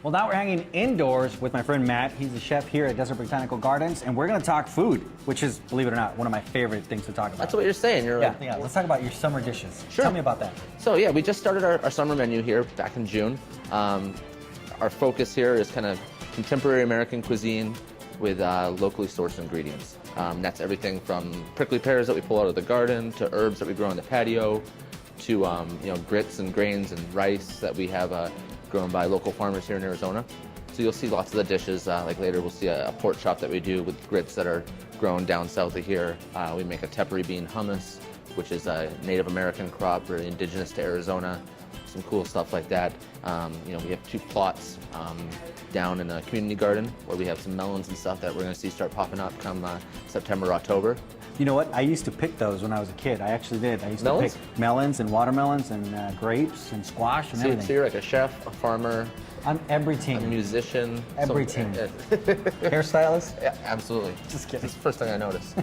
Well, now we're hanging indoors with my friend Matt. He's the chef here at Desert Botanical Gardens, and we're going to talk food, which is, believe it or not, one of my favorite things to talk about. That's what you're saying. Yeah, let's talk about your summer dishes. Sure. Tell me about that. So yeah, we just started our summer menu here back in June. Our focus here is kind of contemporary American cuisine with locally sourced ingredients. That's everything from prickly pears that we pull out of the garden to herbs that we grow on the patio to grits and grains and rice that we have grown by local farmers here in Arizona. So you'll see lots of the dishes, like later we'll see a pork chop that we do with grits that are grown down south of here. We make a tepary bean hummus, which is a Native American crop, really indigenous to Arizona. Some cool stuff like that. We have 2 plots down in a community garden where we have some melons and stuff that we're going to see start popping up come September, October. You know what? I used to pick those when I was a kid. I actually did. I used to pick melons and watermelons and grapes and squash and everything. So you're like a chef, a farmer. I'm everything. A musician. Everything. Hairstylist? Yeah, absolutely. Just kidding. That's the first thing I noticed.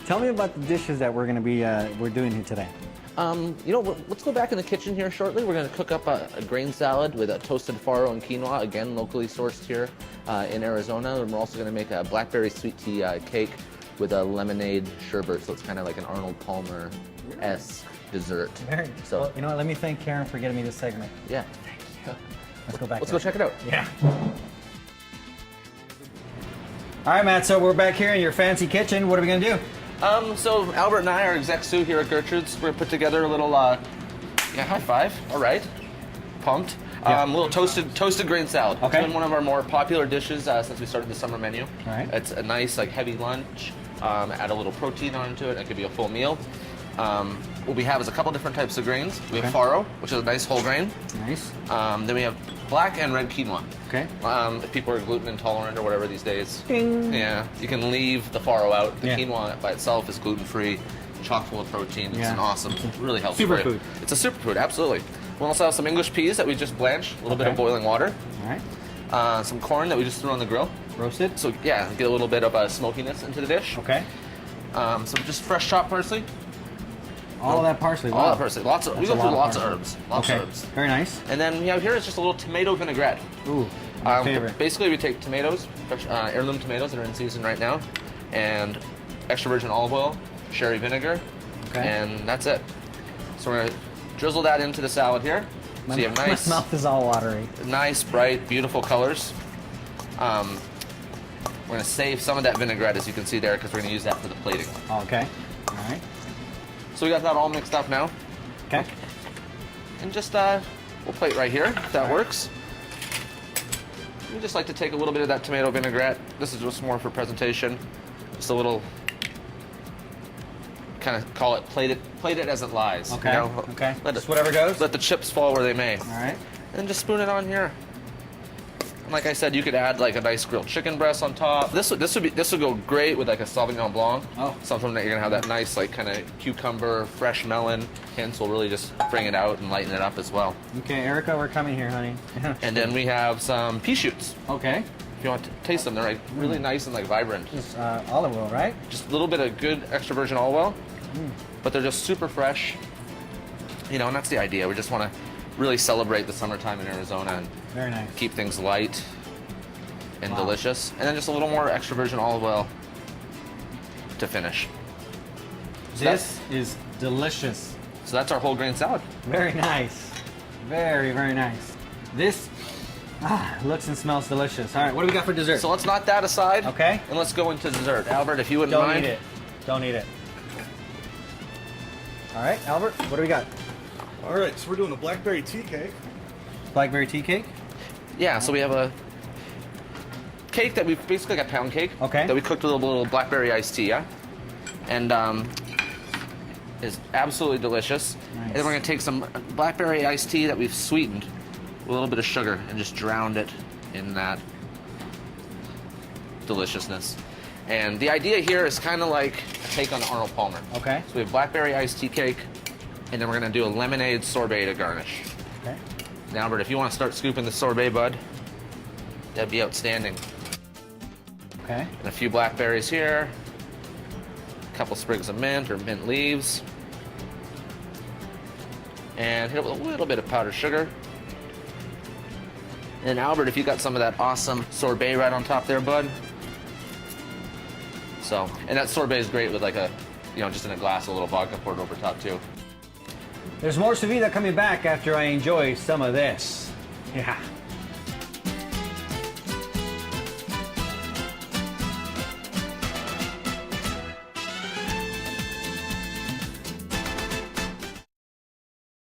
Tell me about the dishes that we're going to be we're doing here today. Let's go back in the kitchen here shortly. We're going to cook up a grain salad with a toasted farro and quinoa, again locally sourced here in Arizona. And we're also going to make a blackberry sweet tea cake with a lemonade sherbet, so it's kind of like an Arnold Palmer-esque dessert. So, well, you know what? Let me thank Karen for getting me this segment. Yeah. Thank you. Let's go back. Let's go check it out. Yeah. All right, Matt. So we're back here in your fancy kitchen. What are we going to do? So Albert and I, our exec Sue here at Gertrude's, we're going to put together a little, high five. All right. Pumped. Yeah. Little toasted grain salad. Okay. It's been one of our more popular dishes since we started the summer menu. All right. It's a nice, heavy lunch. Add a little protein onto it. It could be a full meal. What we have is a couple different types of grains. We have farro, which is a nice whole grain. Nice. Then we have black and red quinoa. Okay. If people are gluten intolerant or whatever these days, Ding. yeah, you can leave the farro out. The quinoa by itself is gluten-free, chock full of protein. It's an awesome, really healthy superfood. It's a superfood, absolutely. We also have some English peas that we just blanched, a little bit of boiling water. All right. Some corn that we just threw on the grill. Roasted. So yeah, get a little bit of smokiness into the dish. Okay. Some just fresh chopped parsley. All of that parsley. All that parsley. We go through lots of herbs. Lots of herbs. Very nice. And then we have here is just a little tomato vinaigrette. Ooh, my favorite. Basically, we take tomatoes, fresh, heirloom tomatoes that are in season right now, and extra virgin olive oil, sherry vinegar, and that's it. So we're gonna drizzle that into the salad here. So you have nice. My mouth is all watery. Nice, bright, beautiful colors. We're gonna save some of that vinaigrette, as you can see there, because we're gonna use that for the plating. Okay. All right. So we got that all mixed up now. Okay. And just we'll plate right here, if that works. We just like to take a little bit of that tomato vinaigrette. This is just more for presentation. Just a little, kind of call it plate it as it lies. Okay. You know? Okay. Just whatever goes. Let the chips fall where they may. All right. And just spoon it on here. And like I said, you could add like a nice grilled chicken breast on top. This would go great with like a Sauvignon Blanc. Oh. Something that you're gonna have that nice like kind of cucumber, fresh melon hints will really just bring it out and lighten it up as well. Okay, Erica, we're coming here, honey. And then we have some pea shoots. Okay. If you want to taste them, they're like really nice and like vibrant. Just olive oil, right? Just a little bit of good extra virgin olive oil, but they're just super fresh. And that's the idea. We just want to really celebrate the summertime in Arizona and very nice. Keep things light and delicious. And then just a little more extra virgin olive oil to finish. So this is delicious. So that's our whole grain salad. Very nice. Very, very nice. This looks and smells delicious. All right, what do we got for dessert? So let's knock that aside. Okay. And let's go into dessert. Albert, if you wouldn't mind. Don't eat it. Don't eat it. All right, Albert, what do we got? All right, so we're doing a blackberry tea cake. Blackberry tea cake? Yeah, so we have a cake that we basically like a pound cake. Okay. That we cooked with a little blackberry iced tea, yeah? And is absolutely delicious. Nice. And then we're gonna take some blackberry iced tea that we've sweetened with a little bit of sugar and just drowned it in that deliciousness. And the idea here is kind of like a take on Arnold Palmer. Okay. So we have blackberry iced tea cake, and then we're gonna do a lemonade sorbet to garnish. Okay. Now, Albert, if you want to start scooping the sorbet, bud, that'd be outstanding. Okay. And a few blackberries here, a couple sprigs of mint or mint leaves, and hit it with a little bit of powdered sugar. And Albert, if you got some of that awesome sorbet right on top there, bud. So, and that sorbet is great with like a, just in a glass, a little vodka poured over top too. There's more sous vide coming back after I enjoy some of this. Yeah.